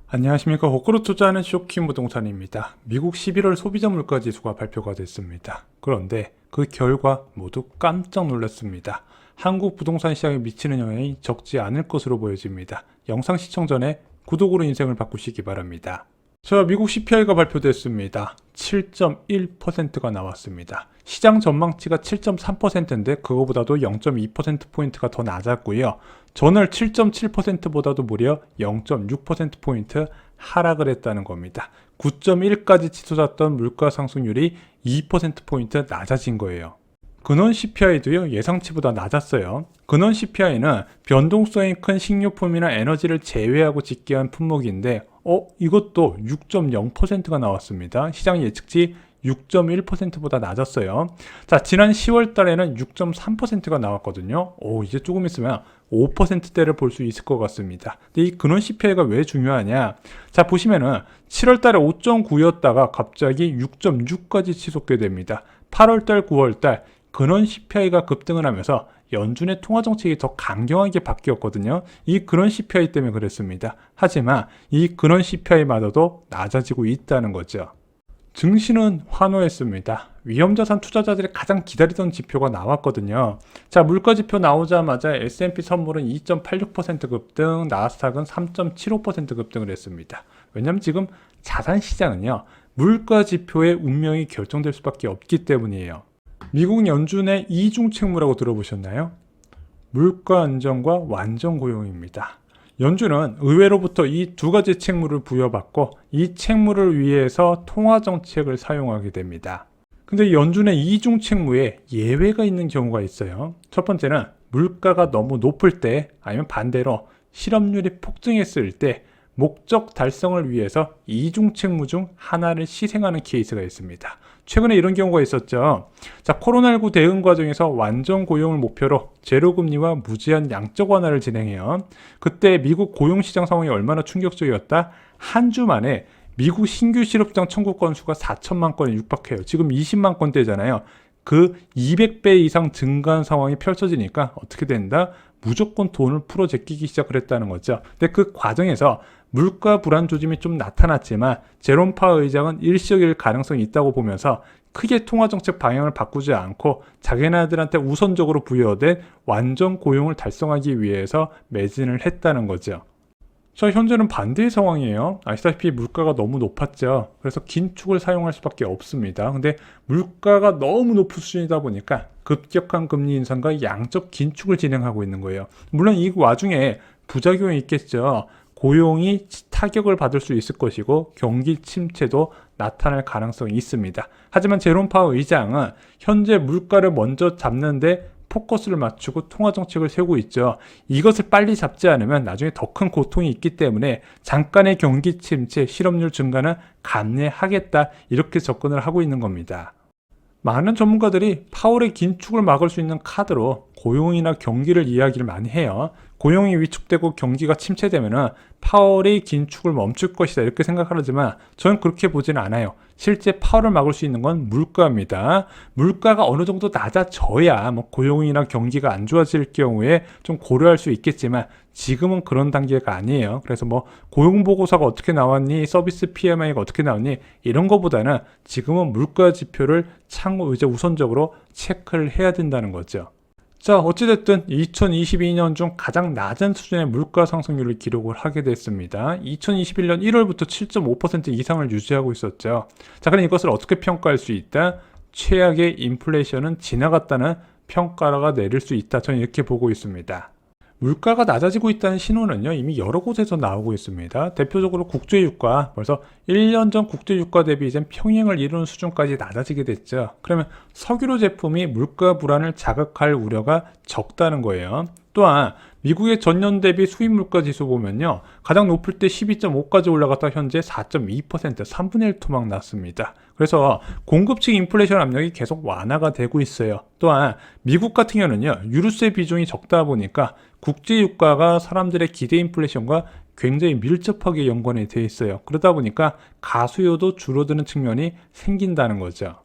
안녕하십니까. 거꾸로 투자하는 쇼킹 부동산입니다. 미국 11월 소비자 물가 지수가 발표가 됐습니다. 그런데 그 결과 모두 깜짝 놀랐습니다. 한국 부동산 시장에 미치는 영향이 적지 않을 것으로 보여집니다. 영상 시청 전에 구독으로 인생을 바꾸시기 바랍니다. 자, 미국 CPI가 발표됐습니다. 7.1%가 나왔습니다. 시장 전망치가 7.3%인데 그거보다도 0.2%포인트가 더 낮았고요. 전월 7.7%보다도 무려 0.6%포인트 하락을 했다는 겁니다. 9.1까지 치솟았던 물가 상승률이 2%포인트 낮아진 거예요. 근원 CPI도요, 예상치보다 낮았어요. 근원 CPI는 변동성이 큰 식료품이나 에너지를 제외하고 집계한 품목인데 이것도 6.0%가 나왔습니다. 시장 예측치 6.1%보다 낮았어요. 자, 지난 10월 달에는 6.3%가 나왔거든요. 이제 조금 있으면 5%대를 볼 수 있을 것 같습니다. 근데 이 근원 CPI가 왜 중요하냐? 자, 보시면은 7월 달에 5.9였다가 갑자기 6.6까지 치솟게 됩니다. 8월 달, 9월 달 근원 CPI가 급등을 하면서 연준의 통화 정책이 더 강경하게 바뀌었거든요. 이 근원 CPI 때문에 그랬습니다. 하지만 이 근원 CPI마저도 낮아지고 있다는 거죠. 증시는 환호했습니다. 위험자산 투자자들이 가장 기다리던 지표가 나왔거든요. 자, 물가지표 나오자마자 S&P 선물은 2.86% 급등, 나스닥은 3.75% 급등을 했습니다. 왜냐하면 지금 자산시장은요, 물가지표의 운명이 결정될 수밖에 없기 때문이에요. 미국 연준의 이중 책무라고 들어보셨나요? 물가 안정과 완전 고용입니다. 연준은 의회로부터 이 두 가지 책무를 부여받고 이 책무를 위해서 통화정책을 사용하게 됩니다. 근데 연준의 이중 책무에 예외가 있는 경우가 있어요. 첫 번째는 물가가 너무 높을 때, 아니면 반대로 실업률이 폭증했을 때 목적 달성을 위해서 이중 책무 중 하나를 희생하는 케이스가 있습니다. 최근에 이런 경우가 있었죠. 자, 코로나19 대응 과정에서 완전 고용을 목표로 제로금리와 무제한 양적 완화를 진행해요. 그때 미국 고용시장 상황이 얼마나 충격적이었다? 한 주 만에 미국 신규 실업장 청구 건수가 4천만 건에 육박해요. 지금 20만 건대잖아요. 그 200배 이상 증가한 상황이 펼쳐지니까 어떻게 된다? 무조건 돈을 풀어 제끼기 시작을 했다는 거죠. 근데 그 과정에서 물가 불안 조짐이 좀 나타났지만 제롬 파월 의장은 일시적일 가능성이 있다고 보면서 크게 통화정책 방향을 바꾸지 않고 자기네들한테 우선적으로 부여된 완전 고용을 달성하기 위해서 매진을 했다는 거죠. 자, 현재는 반대의 상황이에요. 아시다시피 물가가 너무 높았죠. 그래서 긴축을 사용할 수밖에 없습니다. 근데 물가가 너무 높은 수준이다 보니까 급격한 금리 인상과 양적 긴축을 진행하고 있는 거예요. 물론 이 와중에 부작용이 있겠죠. 고용이 타격을 받을 수 있을 것이고 경기 침체도 나타날 가능성이 있습니다. 하지만 제롬 파월 의장은 현재 물가를 먼저 잡는데 포커스를 맞추고 통화정책을 세우고 있죠. 이것을 빨리 잡지 않으면 나중에 더 큰 고통이 있기 때문에 잠깐의 경기 침체, 실업률 증가는 감내하겠다, 이렇게 접근을 하고 있는 겁니다. 많은 전문가들이 파월의 긴축을 막을 수 있는 카드로 고용이나 경기를 이야기를 많이 해요. 고용이 위축되고 경기가 침체되면 파월의 긴축을 멈출 것이다, 이렇게 생각하지만 저는 그렇게 보지는 않아요. 실제 파월을 막을 수 있는 건 물가입니다. 물가가 어느 정도 낮아져야 고용이나 경기가 안 좋아질 경우에 좀 고려할 수 있겠지만 지금은 그런 단계가 아니에요. 그래서 고용보고서가 어떻게 나왔니, 서비스 PMI가 어떻게 나왔니, 이런 거보다는 지금은 물가 지표를 이제 우선적으로 체크를 해야 된다는 거죠. 자, 어찌됐든 2022년 중 가장 낮은 수준의 물가 상승률을 기록을 하게 됐습니다. 2021년 1월부터 7.5% 이상을 유지하고 있었죠. 자, 그럼 이것을 어떻게 평가할 수 있다? 최악의 인플레이션은 지나갔다는 평가가 내릴 수 있다. 저는 이렇게 보고 있습니다. 물가가 낮아지고 있다는 신호는요, 이미 여러 곳에서 나오고 있습니다. 대표적으로 국제유가, 벌써 1년 전 국제유가 대비 이제 평행을 이루는 수준까지 낮아지게 됐죠. 그러면 석유로 제품이 물가 불안을 자극할 우려가 적다는 거예요. 또한 미국의 전년 대비 수입 물가 지수 보면요, 가장 높을 때 12.5까지 올라갔다 현재 4.2%, 3분의 1 토막 났습니다. 그래서 공급 측 인플레이션 압력이 계속 완화가 되고 있어요. 또한 미국 같은 경우는요, 유류세 비중이 적다 보니까 국제 유가가 사람들의 기대 인플레이션과 굉장히 밀접하게 연관이 되어 있어요. 그러다 보니까 가수요도 줄어드는 측면이 생긴다는 거죠.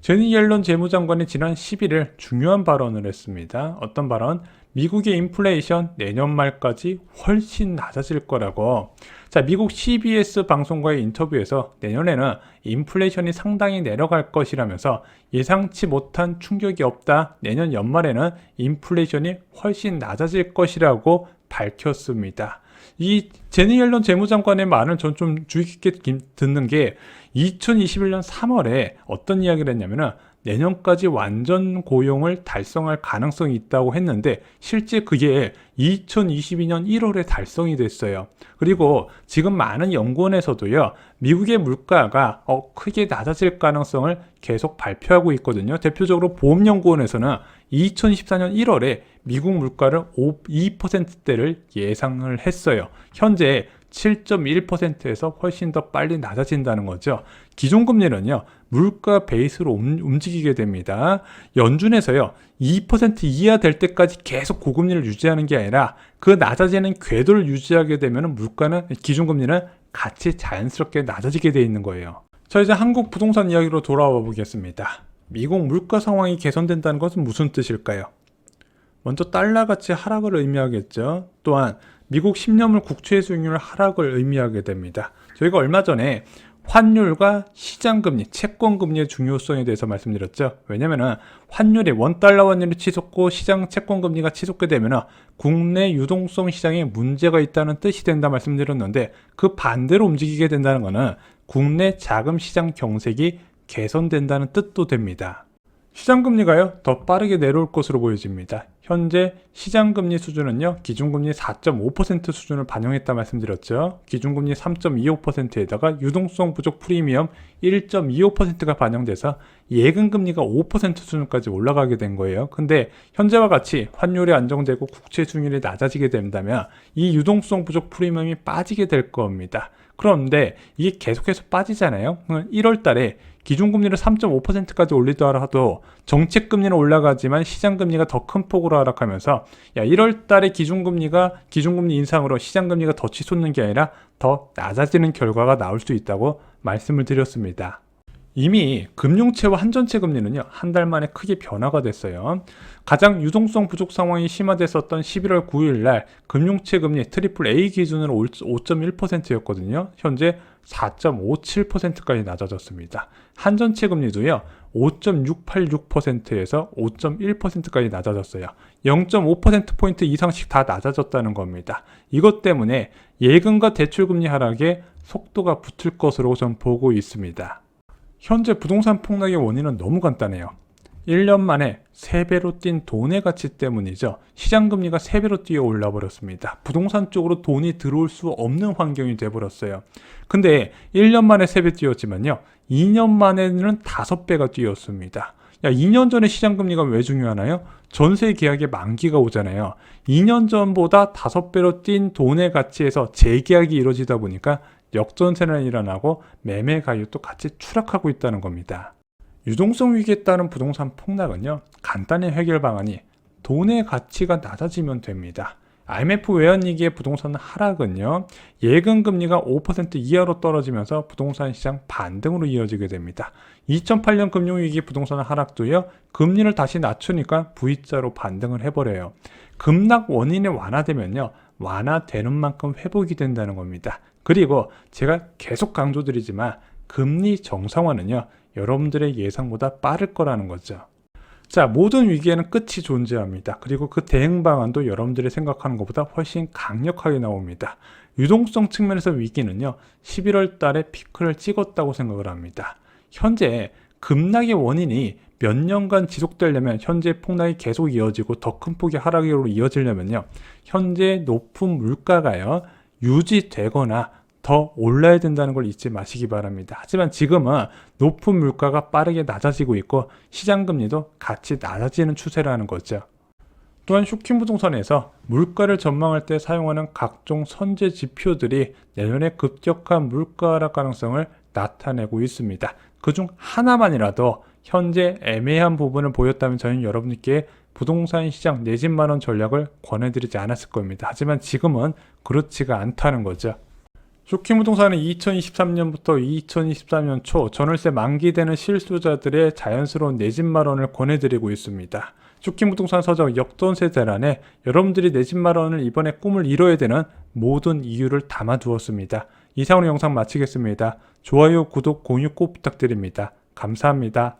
제니 옐런 재무장관이 지난 11일 중요한 발언을 했습니다. 어떤 발언? 미국의 인플레이션 내년 말까지 훨씬 낮아질 거라고. 자, 미국 CBS 방송과의 인터뷰에서 내년에는 인플레이션이 상당히 내려갈 것이라면서 예상치 못한 충격이 없다. 내년 연말에는 인플레이션이 훨씬 낮아질 것이라고 밝혔습니다. 이 제니 옐런 재무장관의 말을 전 좀 주의 깊게 듣는 게 2021년 3월에 어떤 이야기를 했냐면은 내년까지 완전 고용을 달성할 가능성이 있다고 했는데 실제 그게 2022년 1월에 달성이 됐어요. 그리고 지금 많은 연구원에서도요, 미국의 물가가 크게 낮아질 가능성을 계속 발표하고 있거든요. 대표적으로 보험연구원에서는 2024년 1월에 미국 물가를 2%대를 예상을 했어요. 현재 7.1%에서 훨씬 더 빨리 낮아진다는 거죠. 기존금리는요, 물가 베이스로 움직이게 됩니다. 연준에서요, 2% 이하 될 때까지 계속 고금리를 유지하는 게 아니라 그 낮아지는 궤도를 유지하게 되면 물가는, 기존금리는 같이 자연스럽게 낮아지게 돼 있는 거예요. 자, 이제 한국 부동산 이야기로 돌아와 보겠습니다. 미국 물가 상황이 개선된다는 것은 무슨 뜻일까요? 먼저 달러 가치 하락을 의미하겠죠. 또한 미국 10년물 국채 수익률 하락을 의미하게 됩니다. 저희가 얼마 전에 환율과 시장금리, 채권금리의 중요성에 대해서 말씀드렸죠. 왜냐면은 환율이 원달러 환율이 치솟고 시장 채권금리가 치솟게 되면은 국내 유동성 시장에 문제가 있다는 뜻이 된다 말씀드렸는데, 그 반대로 움직이게 된다는 것은 국내 자금 시장 경색이 개선된다는 뜻도 됩니다. 시장금리가요, 더 빠르게 내려올 것으로 보여집니다. 현재 시장금리 수준은요, 기준금리 4.5% 수준을 반영했다 말씀드렸죠. 기준금리 3.25%에다가 유동성 부족 프리미엄 1.25%가 반영돼서 예금금리가 5% 수준까지 올라가게 된 거예요. 근데 현재와 같이 환율이 안정되고 국채 수익률이 낮아지게 된다면 이 유동성 부족 프리미엄이 빠지게 될 겁니다. 그런데 이게 계속해서 빠지잖아요. 1월 달에 기준금리를 3.5%까지 올리더라도 정책금리는 올라가지만 시장금리가 더 큰 폭으로 하락하면서 1월 달에 기준금리 인상으로 시장금리가 더 치솟는 게 아니라 더 낮아지는 결과가 나올 수 있다고 말씀을 드렸습니다. 이미 금융채와 한전채 금리는요, 한 달 만에 크게 변화가 됐어요. 가장 유동성 부족 상황이 심화됐었던 11월 9일 날 금융채 금리 트리플 A 기준으로 5.1%였거든요. 현재 4.57%까지 낮아졌습니다. 한전채 금리도요, 5.686%에서 5.1%까지 낮아졌어요. 0.5%포인트 이상씩 다 낮아졌다는 겁니다. 이것 때문에 예금과 대출금리 하락에 속도가 붙을 것으로 전 보고 있습니다. 현재 부동산 폭락의 원인은 너무 간단해요. 1년 만에 3배로 뛴 돈의 가치 때문이죠. 시장금리가 3배로 뛰어 올라 버렸습니다. 부동산 쪽으로 돈이 들어올 수 없는 환경이 돼버렸어요. 근데 1년 만에 3배 뛰었지만요, 2년 만에는 5배가 뛰었습니다. 2년 전에 시장금리가 왜 중요하나요? 전세 계약의 만기가 오잖아요. 2년 전보다 5배로 뛴 돈의 가치에서 재계약이 이루어지다 보니까 역전세는 일어나고 매매 가격도 같이 추락하고 있다는 겁니다. 유동성 위기에 따른 부동산 폭락은요, 간단한 해결 방안이 돈의 가치가 낮아지면 됩니다. IMF 외환위기의 부동산 하락은요, 예금금리가 5% 이하로 떨어지면서 부동산 시장 반등으로 이어지게 됩니다. 2008년 금융위기 부동산 하락도요, 금리를 다시 낮추니까 V자로 반등을 해버려요. 급락 원인이 완화되면요, 완화되는 만큼 회복이 된다는 겁니다. 그리고 제가 계속 강조드리지만 금리 정상화는요, 여러분들의 예상보다 빠를 거라는 거죠. 자, 모든 위기에는 끝이 존재합니다. 그리고 그 대응 방안도 여러분들이 생각하는 것보다 훨씬 강력하게 나옵니다. 유동성 측면에서 위기는요, 11월 달에 피크를 찍었다고 생각을 합니다. 현재 급락의 원인이 몇 년간 지속되려면, 현재 폭락이 계속 이어지고 더 큰 폭의 하락으로 이어지려면요, 현재 높은 물가가요, 유지되거나 더 올라야 된다는 걸 잊지 마시기 바랍니다. 하지만 지금은 높은 물가가 빠르게 낮아지고 있고 시장금리도 같이 낮아지는 추세라는 거죠. 또한 쇼킹부동산에서 물가를 전망할 때 사용하는 각종 선제 지표들이 내년에 급격한 물가 하락 가능성을 나타내고 있습니다. 그중 하나만이라도 현재 애매한 부분을 보였다면 저는 여러분께 부동산 시장 내 집 마련 전략을 권해드리지 않았을 겁니다. 하지만 지금은 그렇지가 않다는 거죠. 쇼킹부동산은 2023년부터 2024년 초 전월세 만기되는 실수자들의 자연스러운 내 집 마련을 권해드리고 있습니다. 쇼킹부동산 서적 역전세 대란에 여러분들이 내 집 마련을 이번에 꿈을 이뤄야 되는 모든 이유를 담아두었습니다. 이상으로 영상 마치겠습니다. 좋아요, 구독, 공유 꼭 부탁드립니다. 감사합니다.